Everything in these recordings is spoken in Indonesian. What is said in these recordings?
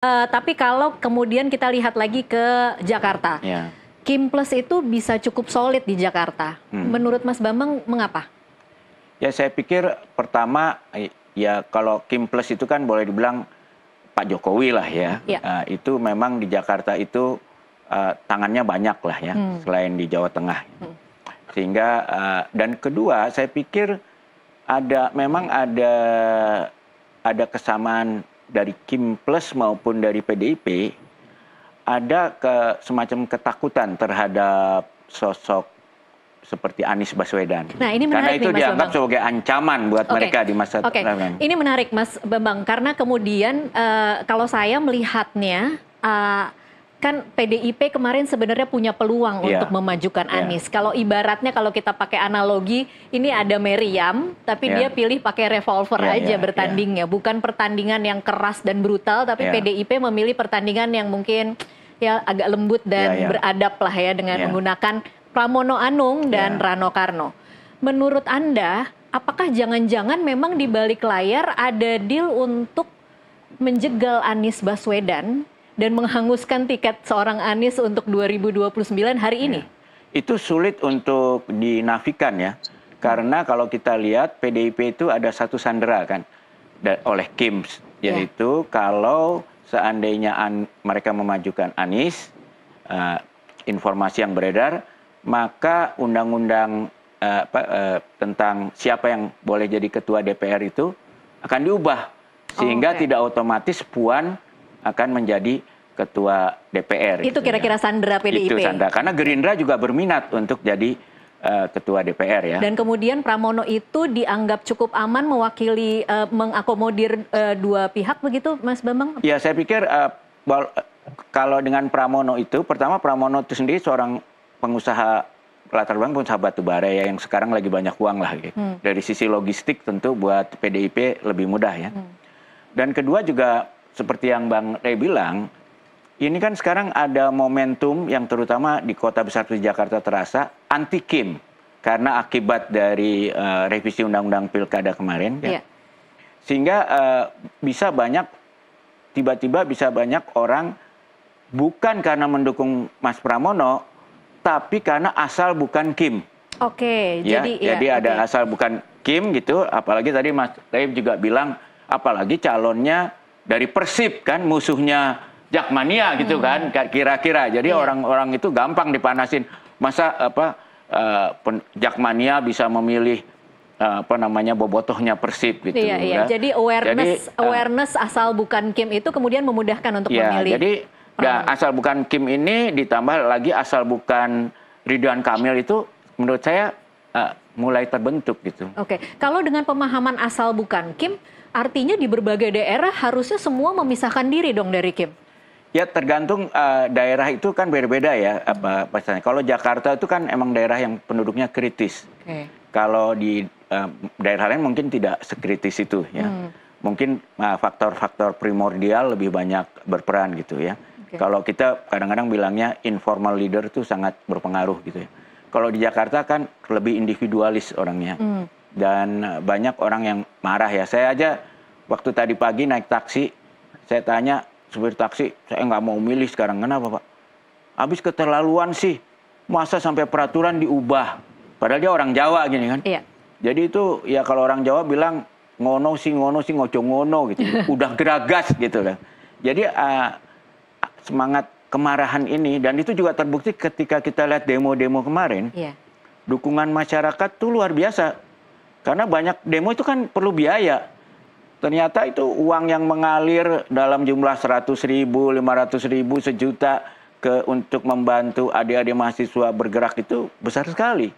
Tapi kalau kemudian kita lihat lagi ke Jakarta, Ya. Kim Plus itu bisa cukup solid di Jakarta. Menurut Mas Bambang, mengapa? Ya saya pikir pertama ya kalau Kim Plus itu kan boleh dibilang Pak Jokowi lah ya. Ya. Itu memang di Jakarta itu tangannya banyak lah ya, selain di Jawa Tengah. Sehingga dan kedua saya pikir memang ada kesamaan dari Kim Plus maupun dari PDIP, ada semacam ketakutan terhadap sosok seperti Anies Baswedan. Nah, ini karena menarik itu nih, Mas dianggap Bambang. sebagai ancaman buat mereka di masa depan. Ini menarik, Mas Bambang, karena kemudian kalau saya melihatnya, kan PDIP kemarin sebenarnya punya peluang untuk memajukan Anies. Kalau ibaratnya kalau kita pakai analogi, ini ada meriam, tapi dia pilih pakai revolver aja bertandingnya. Bukan pertandingan yang keras dan brutal, tapi PDIP memilih pertandingan yang mungkin ya agak lembut dan beradab lah ya, dengan menggunakan Pramono Anung dan Rano Karno. Menurut Anda, apakah jangan-jangan memang di balik layar ada deal untuk menjegal Anies Baswedan dan menghanguskan tiket seorang Anies untuk 2029 hari ini? Itu sulit untuk dinafikan ya. Karena kalau kita lihat PDIP itu ada satu sandera kan oleh Kim, yaitu kalau seandainya mereka memajukan Anies, informasi yang beredar, maka undang-undang tentang siapa yang boleh jadi ketua DPR itu akan diubah. Sehingga tidak otomatis Puan akan menjadi ketua DPR. Itu kira-kira sandera PDIP? Itu sandera, karena Gerindra juga berminat untuk jadi ketua DPR ya. Dan kemudian Pramono itu dianggap cukup aman mewakili, mengakomodir dua pihak begitu, Mas Bambang? Ya saya pikir kalau dengan Pramono itu, pertama Pramono itu sendiri seorang pengusaha latar belakang pengusaha batubara ya, yang sekarang lagi banyak uang lah gitu. Dari sisi logistik tentu buat PDIP lebih mudah ya. Dan kedua juga seperti yang Bang Rey bilang, ini kan sekarang ada momentum yang terutama di kota besar seperti Jakarta terasa anti Kim karena akibat dari revisi undang-undang pilkada kemarin. Ya. Sehingga tiba-tiba bisa banyak orang bukan karena mendukung Mas Pramono, tapi karena asal bukan Kim. Jadi ada asal bukan Kim gitu, apalagi tadi Mas Rey juga bilang, apalagi calonnya dari Persib kan, musuhnya Jakmania gitu kan, kira-kira. Jadi orang-orang itu gampang dipanasin. Masa Jakmania bisa memilih bobotohnya Persib gitu. Jadi awareness asal bukan Kim itu kemudian memudahkan untuk memilih. Jadi asal bukan Kim ini ditambah lagi asal bukan Ridwan Kamil itu menurut saya mulai terbentuk gitu. Kalau dengan pemahaman asal bukan Kim, artinya di berbagai daerah harusnya semua memisahkan diri dong dari Kim? Ya tergantung daerah itu kan berbeda ya. Pasalnya. Kalau Jakarta itu kan emang daerah yang penduduknya kritis. Kalau di daerah lain mungkin tidak sekritis itu ya. Mungkin faktor-faktor primordial lebih banyak berperan gitu ya. Kalau kita kadang-kadang bilangnya informal leader itu sangat berpengaruh gitu ya. Kalau di Jakarta kan lebih individualis orangnya. Dan banyak orang yang marah ya. Saya aja waktu tadi pagi naik taksi, saya tanya supir taksi, saya nggak mau milih sekarang. Kenapa Pak? Habis keterlaluan sih. Masa sampai peraturan diubah. Padahal dia orang Jawa gini kan. Jadi itu ya kalau orang Jawa bilang ngono sih ngojo ngono gitu. Udah geragas gitu kan. Jadi semangat kemarahan ini, dan itu juga terbukti ketika kita lihat demo-demo kemarin, dukungan masyarakat tuh luar biasa. Karena banyak demo itu kan perlu biaya. Ternyata itu uang yang mengalir dalam jumlah 100.000, 500.000, sejuta untuk membantu adik-adik mahasiswa bergerak itu besar sekali.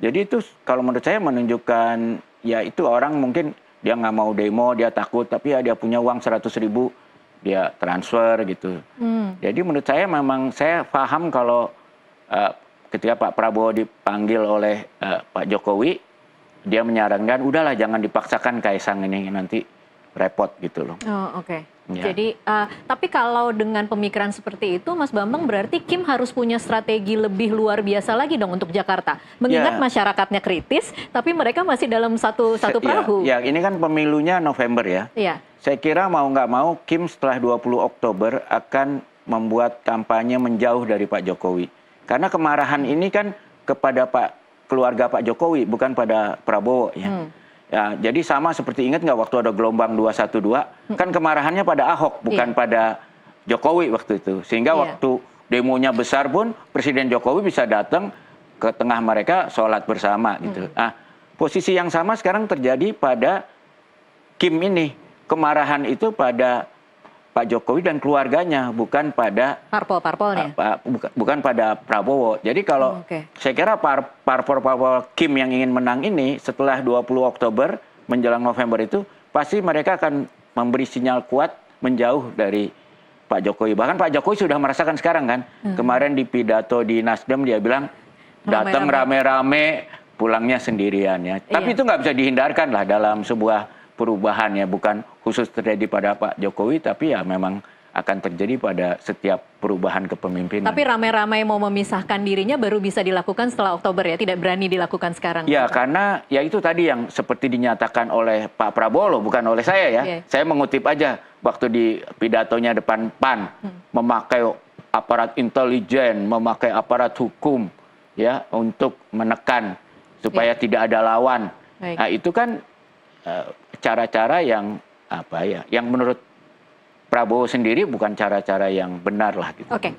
Jadi itu kalau menurut saya menunjukkan, ya itu orang mungkin dia nggak mau demo, dia takut, tapi ya dia punya uang 100.000, dia transfer gitu. Jadi menurut saya memang saya paham kalau ketika Pak Prabowo dipanggil oleh Pak Jokowi, dia menyarankan udahlah jangan dipaksakan Kaisang ini nanti repot gitu loh. Ya. Jadi, tapi kalau dengan pemikiran seperti itu, Mas Bambang, berarti Kim harus punya strategi lebih luar biasa lagi dong untuk Jakarta. Mengingat masyarakatnya kritis, tapi mereka masih dalam satu perahu. Ya, ini kan pemilunya November ya. Iya. Saya kira mau nggak mau Kim setelah 20 Oktober akan membuat kampanye menjauh dari Pak Jokowi. Karena kemarahan ini kan kepada keluarga Pak Jokowi, bukan pada Prabowo ya. Ya, jadi sama seperti ingat nggak waktu ada gelombang 212, kan kemarahannya pada Ahok, bukan pada Jokowi waktu itu. Sehingga waktu demonya besar pun Presiden Jokowi bisa datang ke tengah mereka sholat bersama gitu. Nah, posisi yang sama sekarang terjadi pada Kim ini. Kemarahan itu pada Pak Jokowi dan keluarganya, bukan pada parpol-parpolnya. Bukan pada Prabowo. Jadi kalau saya kira parpol Kim yang ingin menang ini setelah 20 Oktober menjelang November itu pasti mereka akan memberi sinyal kuat menjauh dari Pak Jokowi. Bahkan Pak Jokowi sudah merasakan sekarang kan. Kemarin di pidato di Nasdem dia bilang datang rame-rame, pulangnya sendirian ya. Tapi itu nggak bisa dihindarkan lah dalam sebuah perubahan ya, bukan khusus terjadi pada Pak Jokowi, tapi ya memang akan terjadi pada setiap perubahan kepemimpinan. Tapi ramai-ramai mau memisahkan dirinya baru bisa dilakukan setelah Oktober ya, tidak berani dilakukan sekarang. Ya, karena ya itu tadi yang seperti dinyatakan oleh Pak Prabowo, bukan oleh saya ya. Saya mengutip aja waktu di pidatonya depan PAN, memakai aparat intelijen, memakai aparat hukum ya untuk menekan supaya tidak ada lawan. Nah, itu kan cara-cara yang yang menurut Prabowo sendiri bukan cara-cara yang benar lah gitu. Oke.